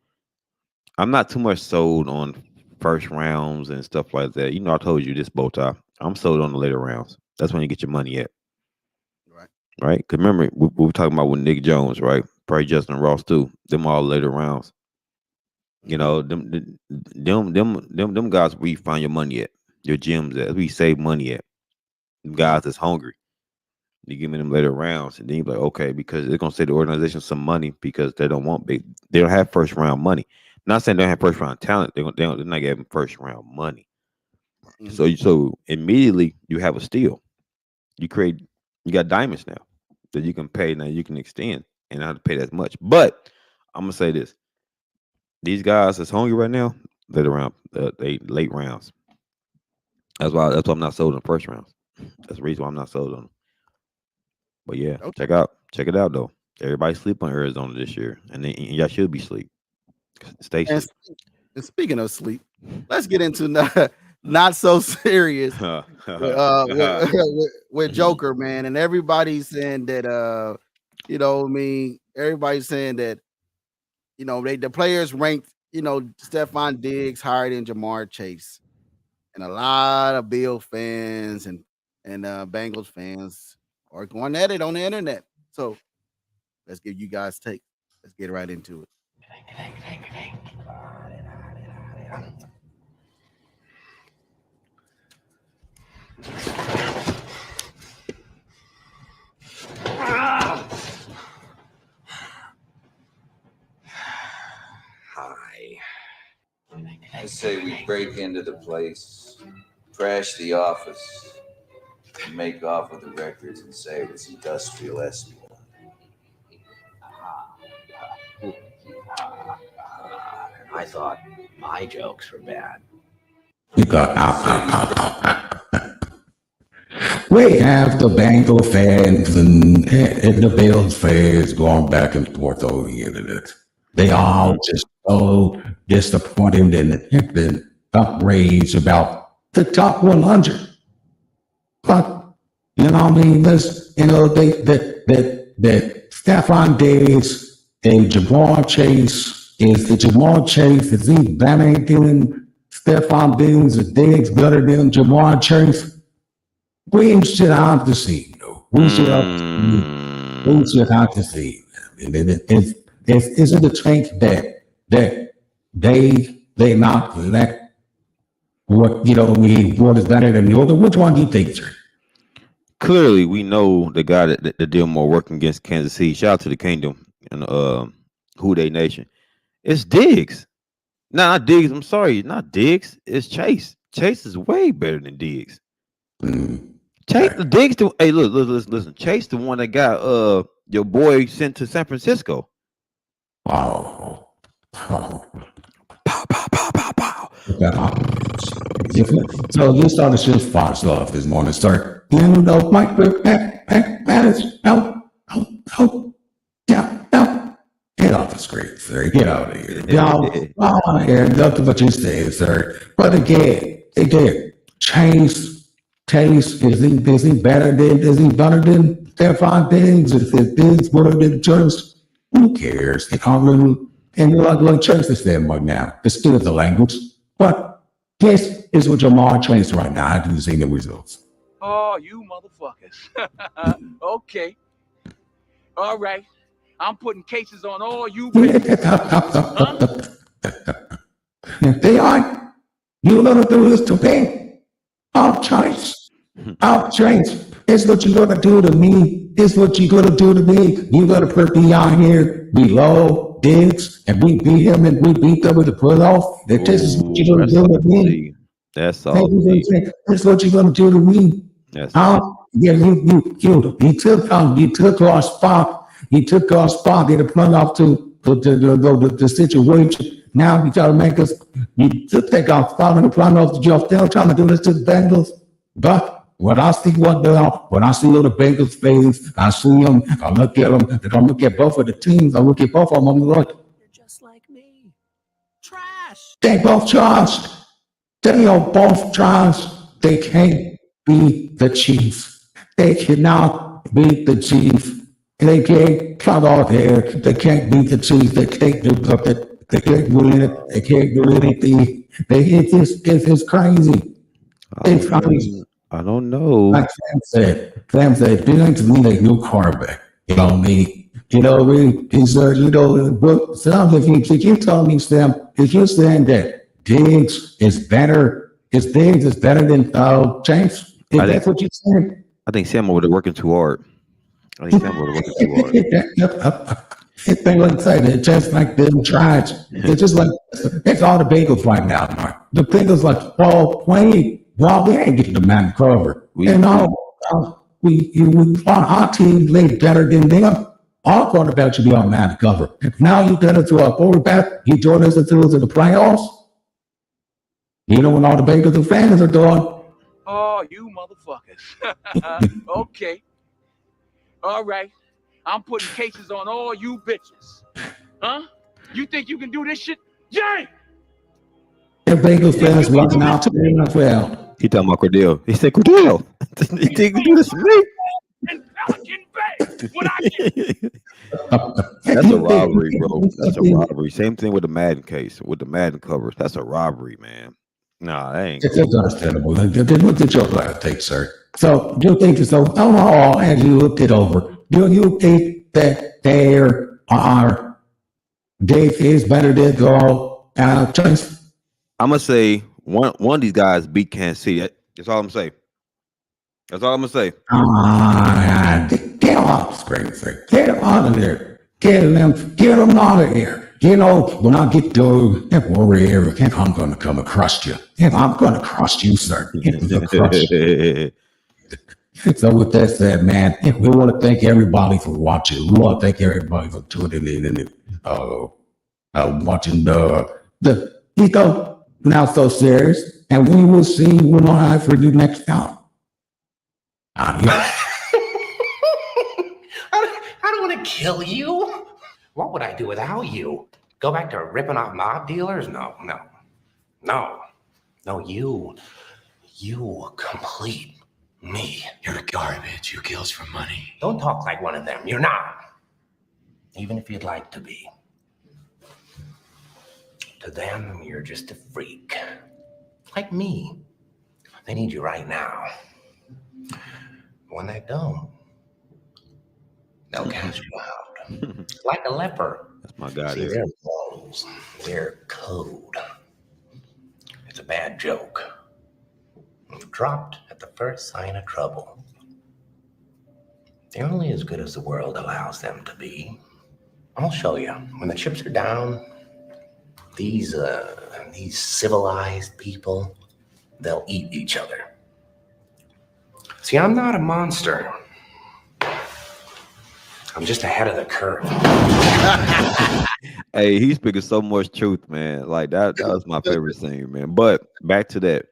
on first rounds and stuff like that. You know, I told you this, BowTie. I'm sold on the later rounds. That's when you get your money at. Right? Because remember, we were talking about with Nick Jones, right? Probably Justin Ross too. Them all later rounds. You know, them guys where you find your money at, your gyms at, where you save money at. Them guys that's hungry. You give me them later rounds, and then you're like, okay, because they're gonna save the organization some money because they don't have first round money. I'm not saying they don't have first round talent. They're not getting first round money. So immediately you have a steal. You got diamonds now that you can pay. Now you can extend and not have to pay that much. But I'm gonna say this: these guys that's hungry right now, they're around late rounds. That's why I'm not sold on the first rounds. That's the reason why I'm not sold on them. But yeah, check it out though. Everybody sleep on Arizona this year, and y'all should be sleep. Stay sleep. And speaking of sleep, let's get into not so serious with Joker, man. And everybody's saying that you know what I mean, everybody's saying that, you know, the players ranked, you know, Stephon Diggs higher than Jamar Chase. And a lot of Bill fans and Bengals fans are going at it on the internet. So let's give you guys take. Let's get right into it. Hi. I say we break into the place, crash the office, and make off with the records and say it was industrial espionage. I thought my jokes were bad. We have the Bengal fans and the Bills fans going back and forth over the internet. They all just so disappointed and outraged about the top 100. But you know what I mean? That Stephon Diggs and Jamar Chase is he better than Stephon Diggs better than Jamar Chase? We should have to see. We should have to see. Is it the change that they not let what what is better than the other? Which one do you think, sir? Clearly, we know the guy that did more working against Kansas City. Shout out to the Kingdom and Who They Nation. It's Diggs. No, not Diggs. I'm sorry, not Diggs. It's Chase. Chase is way better than Diggs. Chase the Diggs. Hey, look, listen. Chase the one that got your boy sent to San Francisco. Oh. Pow, pow, pow, pow, pow. So you started to just Fox off this morning. Start, Mike, Matters, no, get off the screen, sir. Get out of here. Get out of here. Nothing what you say, sir. But again, they did. Chase, is he better than Stephon Diggs? Is Diggs better than Chase? Who cares? And you're not going to change this thing right now. It's still the language. But this is what Jamar Chase right now. I didn't see the results. Oh, you motherfuckers. Okay. All right. I'm putting cases on all you bitches. They are. You're going to do this to me. I'll change. It's what you're going to do to me. It's what you're going to do to me. You're going to put me out here below Diggs, and we beat him, and we beat them with the playoff. This is what you're going to do to me. That's all. That's what you're going to do to me. Yeah, you took our spot. You took our spot in the playoff to the situation. Now you try to make us. You took our spot in the playoff. You're still trying to do this to the Bengals. But when I see all the Bengals fans, I see them. I look at them. I look at both of the teams. I look at both of them. I'm like, You're just like me. Trash. they both trashed. They are both trashed. They can't beat the Chiefs. They cannot beat the Chiefs. They can't cut off there. They can't beat the Chiefs. They can't do nothing. They can't do it. They can't do anything. It's crazy. I don't know. Like Sam said, Billings need a new quarterback. You know what I mean? He's but Sam, if you tell me, Sam, if you're saying that Diggs is better than James, that's what you're saying. I think Sam over there working too hard. It's been like that, just like them tried. It's just like it's all the Bengals right now, Mark. The Bengals like we ain't getting the man cover. Our team played better than them. Our quarterback should be on man cover. Now you done it to our quarterback. You joined us into the playoffs. You know what all the Bengals fans are doing? Oh, you motherfuckers. Okay. All right. I'm putting cases on all you bitches. Huh? You think you can do this shit? Yay! The Bengals fans walking out to the NFL. He talking about Cordell. He said, Cordell, you think you can do this to me? And Pelican Bay. What I get? That's a robbery, bro. That's a robbery. Same thing with the Madden case, with the Madden covers. That's a robbery, man. Nah, that ain't. It's understandable. What did your class take, sir? So you think so? Overall, as you looked it over, do you think that there are Dave is better than Chase? I'm gonna say one of these guys beat Kansas City. That's all I'm saying. That's all I'm gonna say. Get off, Spencer. Get out of there. Get them out of here. You know, when I get to that warrior area, I'm going to come across you. I'm going to cross you, sir. I'm going to cross you. So with that said, man, we want to thank everybody for watching. We want to thank everybody for tuning in and watching the Nico Now So Serious. And we will see you on for you next time. I don't want to kill you. What would I do without you? Go back to ripping off mob dealers? No. You complete me. You're garbage. You kills for money. Don't talk like one of them. You're not. Even if you'd like to be. To them, you're just a freak. Like me. They need you right now. When they don't, they'll cast you out. Like a leper. That's my guy. See, their morals, their code. It's a bad joke. Dropped at the first sign of trouble. They're only as good as the world allows them to be. I'll show you. When the chips are down, these civilized people, they'll eat each other. See, I'm not a monster. I'm just ahead of the curve. Hey, he's speaking so much truth, man. Like that was my favorite thing, man. But back to that.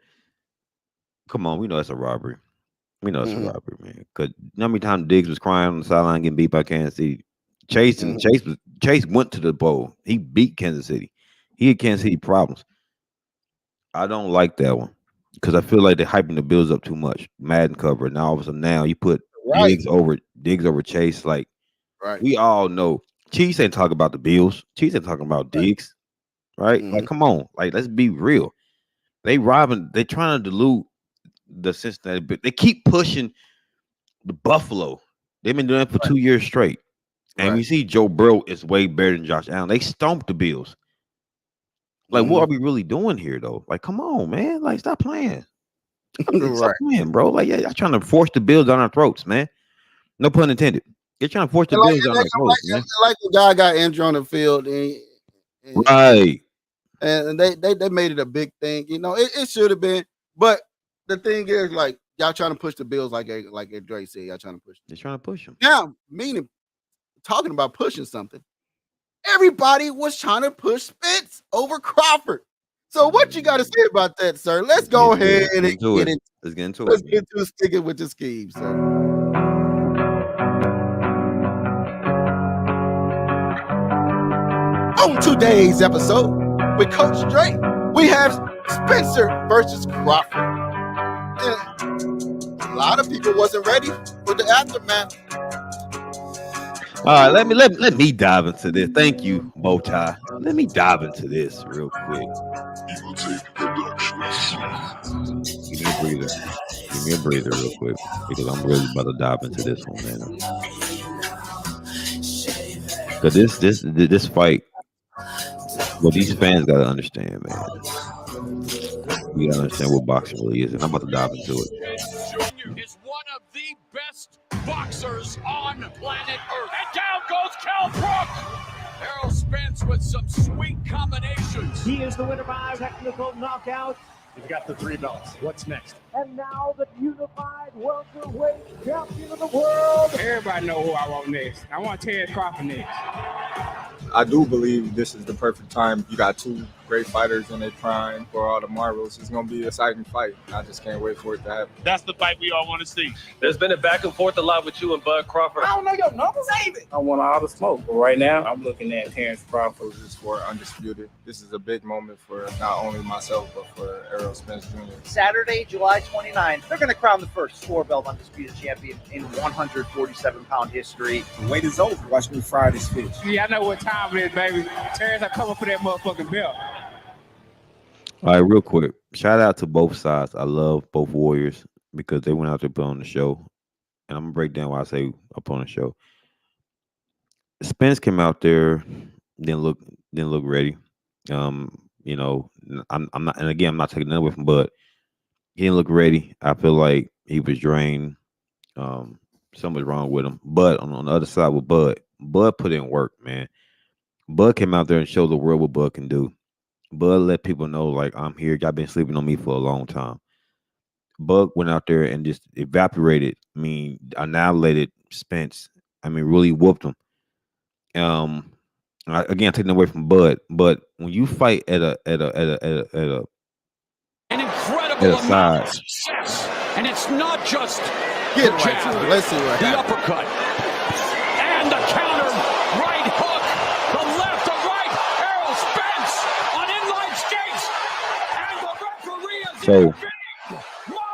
Come on, we know it's a robbery. We know it's a robbery, man. Because how many times Diggs was crying on the sideline getting beat by Kansas City? Chase went to the bowl. He beat Kansas City. He had Kansas City problems. I don't like that one because I feel like they're hyping the Bills up too much. Madden cover. Now all of a sudden now you put Diggs over Chase. Like we all know Chiefs ain't talking about the Bills. Chiefs ain't talking about Diggs. Right? Like, come on. Like, let's be real. They trying to dilute the Cincinnati, but they keep pushing the Buffalo. They've been doing it for 2 years straight. And we see Joe Burrow is way better than Josh Allen. They stomped the Bills. Like, what are we really doing here, though? Like, come on, man. Like, stop playing. Stop playing, bro. Like, y'all trying to force the Bills down our throats, man. No pun intended. You're trying to force the Bills down our throats, man. Like the guy got injured on the field. Right. And they made it a big thing. You know, it should have been. But the thing is, like, y'all trying to push the Bills like Dre said. Y'all trying to push them. They're trying to push them. Now, meaning talking about pushing something, everybody was trying to push Spence over Crawford. So what you got to say about that, sir? Let's go ahead and get into it. Let's get into it. Let's get to sticking with the scheme, sir. On today's episode with Coach Dre, we have Spencer versus Crawford. And a lot of people wasn't ready for the aftermath. All right, let me dive into this. Thank you, BowTie. Let me dive into this real quick. Give me a breather real quick because I'm really about to dive into this one, man. Because this fight, what these fans gotta understand, man. You gotta understand what boxing really is, and I'm about to dive into it. Jr. is one of the best boxers on planet Earth. And down goes Cal Brook. Errol Spence with some sweet combinations. He is the winner by technical knockout. You've got the 3 belts. What's next? And now the unified welterweight champion of the world. Everybody know who I want next. I want Terrence Crawford next. I do believe this is the perfect time. You got 2 great fighters in their prime for all the marbles. It's going to be an exciting fight. I just can't wait for it to happen. That's the fight we all want to see. There's been a back and forth a lot with you and Bud Crawford. I don't know your numbers, Save it. I want all the smoke, but right now I'm looking at Terrence Crawford. This is for Undisputed. This is a big moment for not only myself, but for Errol Spence Jr. Saturday, July 29th, they're going to crown the first 4-belt Undisputed champion in 147-pound history. The wait is over. Watch me fry this fish. Yeah, I know what time it is, baby. Terrence, I come up for that motherfucking belt. All right, real quick. Shout out to both sides. I love both warriors because they went out there put on the show. And I'm gonna break down why I say up on the show. Spence came out there, didn't look ready. You know, I'm not, and again, I'm not taking that away from Bud. He didn't look ready. I feel like He was drained. Um, something was wrong with him. But on the other side with Bud put in work, man. Bud came out there and showed the world what Bud can do. Bud let people know, like, I'm here. Y'all been sleeping on me for a long time. Bud went out there and just evaporated. I mean, annihilated Spence. I mean, really whooped him. Again, taking away from Bud, but when you fight at a An incredible at a amount of size, success. And it's not just Get the right jab, to it. Let's see what the happens. uppercut, and the counter right hook. The left to right, Errol Spence on inline skates. And the referee is so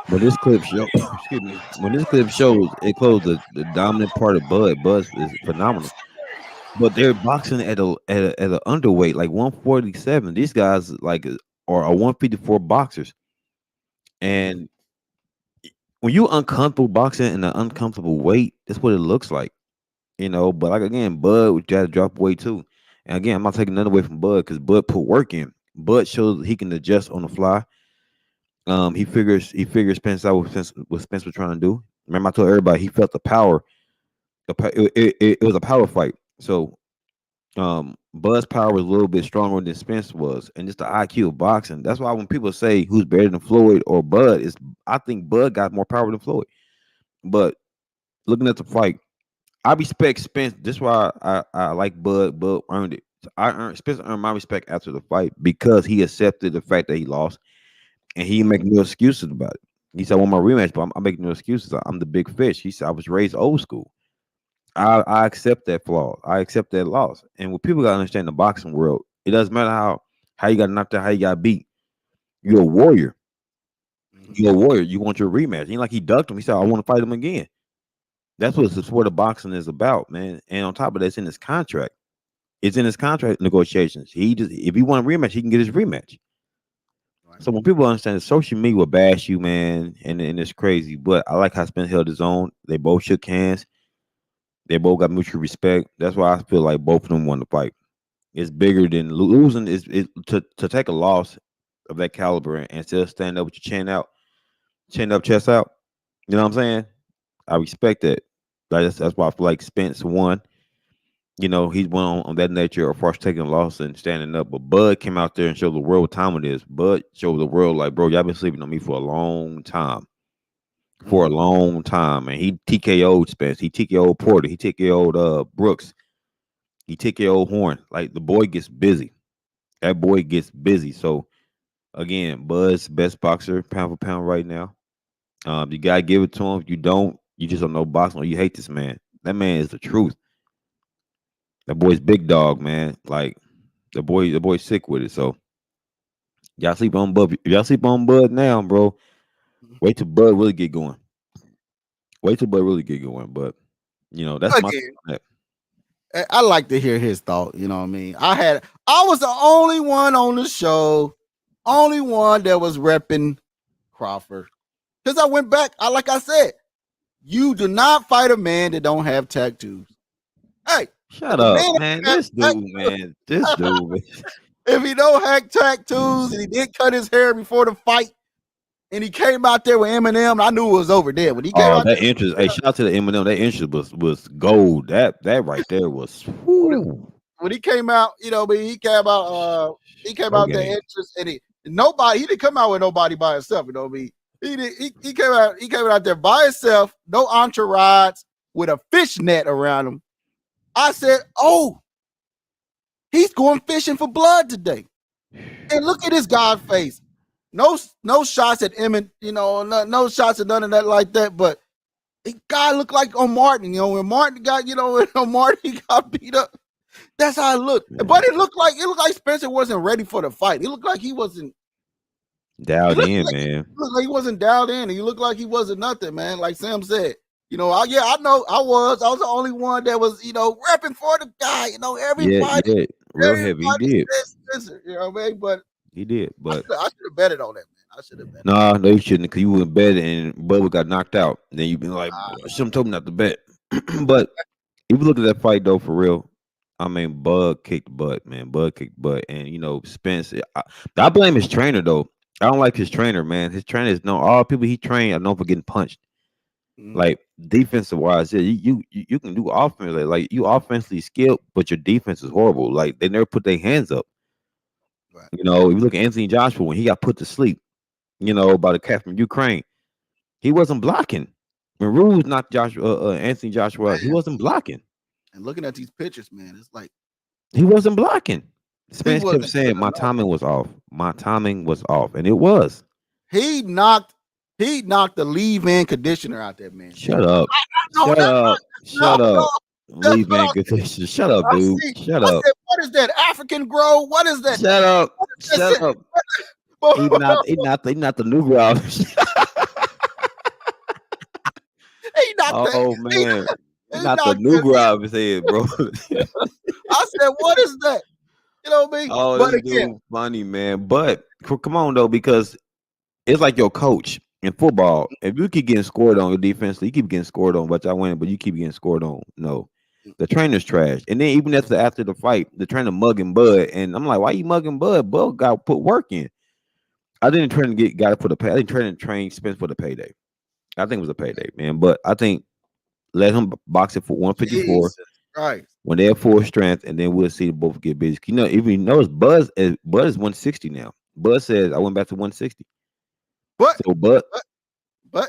when this clip show, excuse me, when this clip shows, it closed the dominant part of Bud. Bud is phenomenal, but they're boxing at a underweight like 147. These guys like are 154 boxers, and when you uncomfortable boxing in an uncomfortable weight, that's what it looks like, you know. But like again, Bud would try to drop weight too. And again, I'm not taking nothing away from Bud because Bud put work in. Bud shows he can adjust on the fly. He figures Spence out what Spence was trying to do. Remember, I told everybody he felt the power. It was a power fight. So Bud's power was a little bit stronger than Spence was, and just the IQ of boxing. That's why when people say who's better than Floyd or Bud, is I think Bud got more power than Floyd. But looking at the fight, I respect Spence. That's why I like Bud. Bud earned it. Spence earned my respect after the fight because he accepted the fact that he lost, and he make no excuses about it. He said, "I want my rematch, but I'm making no excuses. I'm the big fish." He said, "I was raised old school. I accept that flaw. I accept that loss." And what people gotta understand in the boxing world, it doesn't matter how you got knocked out, how you got beat. You're a warrior. You're a warrior. You want your rematch. He ain't like he ducked him. He said, "I want to fight him again." That's what the sport of boxing is about, man. And on top of that, it's in his contract. It's in his contract negotiations. He just if he want a rematch, he can get his rematch. So when people understand that social media will bash you, man, and it's crazy. But I like how Spence held his own. They both shook hands. They both got mutual respect. That's why I feel like both of them won the fight. It's bigger than losing. Is to take a loss of that caliber and still stand up with your chin up, chest out. You know what I'm saying? I respect that. That's why I feel like Spence won. You know, he's one on that nature of first taking a loss and standing up. But Bud came out there and showed the world what time it is. Bud showed the world, like, bro, y'all been sleeping on me for a long time. For a long time. And he TKO'd Spence. He TKO'd Porter. He TKO'd Brooks. He TKO'd Horn. Like, the boy gets busy. That boy gets busy. So, again, Bud's best boxer, pound for pound right now. You gotta give it to him. If you don't, you just don't know boxing or you hate this man. That man is the truth. That boy's big dog, man. Like the boy's sick with it. So y'all sleep on Bud. If y'all sleep on Bud now, bro, wait till Bud really get going. Wait till Bud really get going. But you know, that's my Again, I like to hear his thought. You know what I mean? I was the only one on the show, only one that was repping Crawford. Because I went back, like I said, you do not fight a man that don't have tattoos. Hey, shut up, man. This dude, man. This dude, man. If he don't have tattoos and he did cut his hair before the fight, and he came out there with Eminem, I knew it was over there. When he came out that there, interest. Hey, shout out to the Eminem. That interest was gold. That right there was. When he came out, you know, but he came out. He came out there interest, and he didn't come out with nobody by himself. You know what I mean? He came out there by himself, no entourage, with a fishnet around him. I said, "Oh, he's going fishing for blood today." And look at this guy's face. No shots at Emmett, you know, no shots at none of that like that. But the guy looked like on Martin, you know, when Martin got, you know, when Martin got beat up. That's how it looked. But it looked like Spencer wasn't ready for the fight. It looked like he wasn't dialed in, man. It looked like he wasn't dialed in. He looked like he wasn't nothing, man. Like Sam said, you know, I know I was the only one that was, you know, repping for the guy. You know, everybody, yeah, real heavy. He did. Spencer, you know what I mean? But he did. But I should have betted on that, man. I should have betted. No, you shouldn't, because you went bet and Bubba got knocked out. Then you've been like, I should have told him not to bet. But if you look at that fight though, for real, I mean, Bud kicked butt, man. Bud kicked butt, and you know, Spence. I blame his trainer though. I don't like his trainer, man. His trainer is known. All people he trained are known for getting punched. Like defensive wise, yeah, you can do offense. Like you offensively skilled, but your defense is horrible. Like they never put their hands up. Right. You know, if you look at Anthony Joshua when he got put to sleep, you know, by the cat from Ukraine, he wasn't blocking. When Rules knocked Anthony Joshua out, he wasn't blocking. And looking at these pictures, man, it's like He wasn't blocking. he Spence kept wasn't saying my timing was off. My timing was off, and it was. He knocked the leave-in conditioner out that man. Shut up. Shut up. Shut up. Leave in conditioner. Shut up, dude. Shut up. What is that? African grow? What is that? Shut up. Shut up. He not the new grow. He knocked Oh man. He not the new grow of his head, bro. I said, what is that? You know what I mean? Oh, but this again, dude funny, man. But come on though, because it's like your coach in football. If you keep getting scored on your defense, you keep getting scored on, but y'all win, but you keep getting scored on. No. The trainer's trash. And then even after the fight, the trainer mugging Bud. And I'm like, why you mugging Bud? Bud got to put work in. I didn't train to got to put a pay. I didn't train Spence for the payday. I think it was a payday, man. But I think let him box it for 154. Right. When they're full strength, and then we'll see the both get busy. You know, even you notice Bud is 160 now. Bud says I went back to 160. But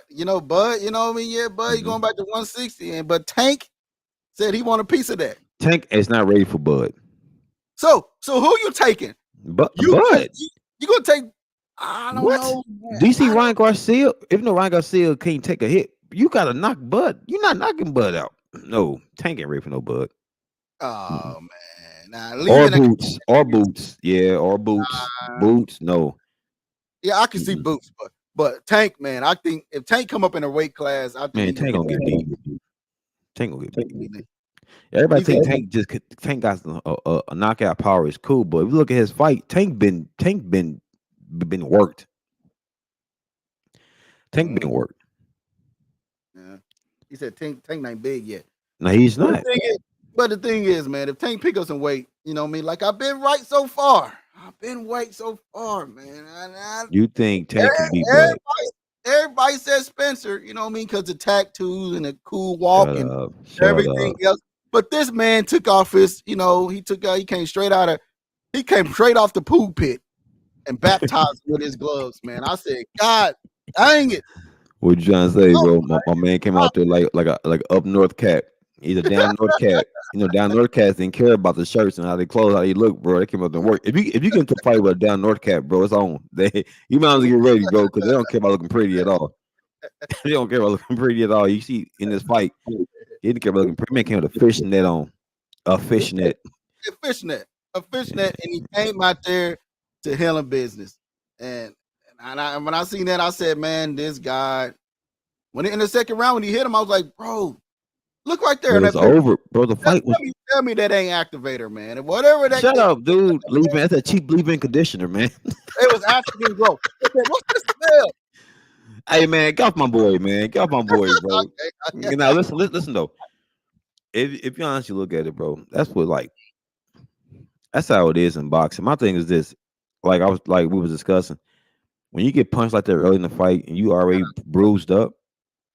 you know, Bud, you know what I mean? Yeah, Bud, he going back to 160. But Tank said he want a piece of that. Tank is not ready for Bud. So who you taking? Bud. You gonna take? I don't know. Do you see Ryan Garcia? If no Ryan Garcia can't take a hit, you gotta knock Bud. You're not knocking Bud out. No, Tank ain't ready for no Bud. Oh man, nah, or boots, yeah, or boots, boots. No, yeah, I can see boots, but Tank, man, I think if Tank come up in a weight class, I think Tank gonna get beat. Tank gonna get beat. Everybody think Tank got a knockout power is cool, but if you look at his fight, Tank been worked. Tank been worked. Yeah, he said Tank ain't big yet. No, he's not. But the thing is, man, if Tank pick up some weight, you know what I mean? Like I've been right so far. I've been right so far, man. You think Tank can beat Bud? Everybody says Spencer, you know what I mean? Because the tattoos and the cool walk and everything else. But this man took off his, you know, he came straight off the pool pit and baptized with his gloves, man. I said, God dang it. What you trying to say, bro? My man came out there like up north cat. He's a down north cat. You know, down north cats didn't care about the shirts and how they clothes, how they look, bro. They came up to work. If you get into a fight with a down north cat, bro, it's on. You might as well get ready, bro, because they don't care about looking pretty at all. They don't care about looking pretty at all. You see in this fight, he didn't care about looking pretty. Man came with a fishing net on. A fishnet, and he came out there to handle business. And when I seen that, I said, man, this guy, in the second round, when he hit him, I was like, bro, look right there. It's over, bro. The fight was. Tell me that ain't activator, man. And whatever that. Shut up, dude. Leave-in. That's a cheap leave-in conditioner, man. It was African growth. What's this smell? Hey, man, get off my boy, man. Get off my boy, bro. Okay. Now listen though. If you honestly look at it, bro, that's how it is in boxing. My thing is this: we was discussing, when you get punched like that early in the fight and you already bruised up.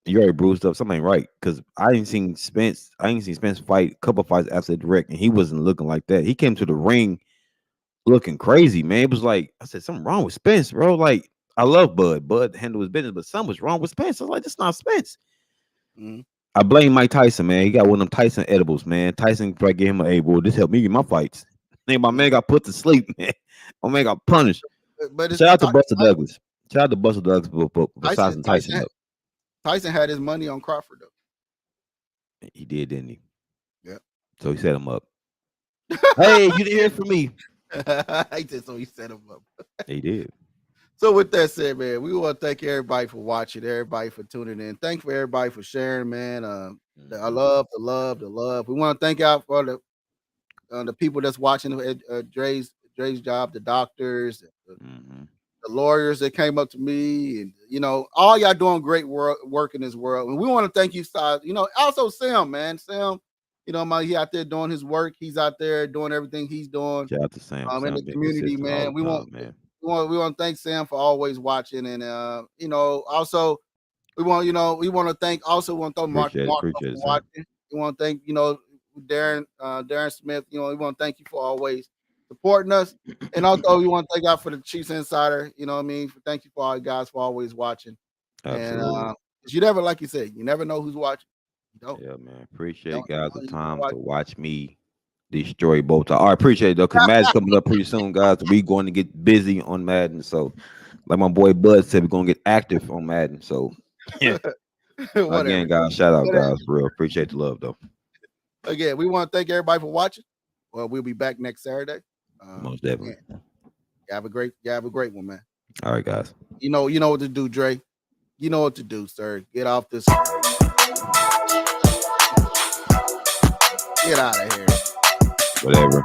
Something ain't right. Because I ain't seen Spence fight a couple fights after the wreck, and he wasn't looking like that. He came to the ring looking crazy, man. It was like, I said, something wrong with Spence, bro. Like, I love Bud. Bud handled his business, but something was wrong with Spence. I was like, this is not Spence. Mm-hmm. I blame Mike Tyson, man. He got one of them Tyson edibles, man. Tyson tried to get him an boy, this helped me get my fights. My man got put to sleep, man. My man got punished. But shout out to Buster Douglas. Shout out to Buster Douglas for sizing Tyson up. Tyson had his money on Crawford, though. He did, didn't he? Yeah. So he set him up. Hey, you didn't hear from me. He set him up. He did. So with that said, man, we want to thank everybody for watching, everybody for tuning in. Thanks for everybody for sharing, man. I love the love. We want to thank out for the people that's watching Dre's job, the doctors, the lawyers that came up to me, and you know, all y'all doing great work in this world. And we want to thank you, you know, also Sam, man. Sam, you know, he out there doing his work. He's out there doing everything he's doing. Shout out to Sam. In the community, man. We we want to thank Sam for always watching, and also we want to thank Mark Appreciate for it, Sam. watching. We want to thank Darren Smith. We want to thank you for always supporting us, and also we want to thank God for the Chiefs Insider. You know what I mean? Thank you for all you guys for always watching. Absolutely. And you never, like you said, you never know who's watching. You don't. Yeah, man. Appreciate Don't guys know the who's time watching. to watch me destroy BowTie. I appreciate it though, because Madden's coming up pretty soon, guys. We going to get busy on Madden. So, like my boy Bud said, we're gonna get active on Madden. So, yeah. Again, guys, shout out, guys. Real appreciate the love though. Again, we want to thank everybody for watching. Well, we'll be back next Saturday. Most definitely. Yeah. Have a great one, man. All right, guys. You know what to do, Dre. You know what to do, sir. Get off this. Get out of here. Whatever.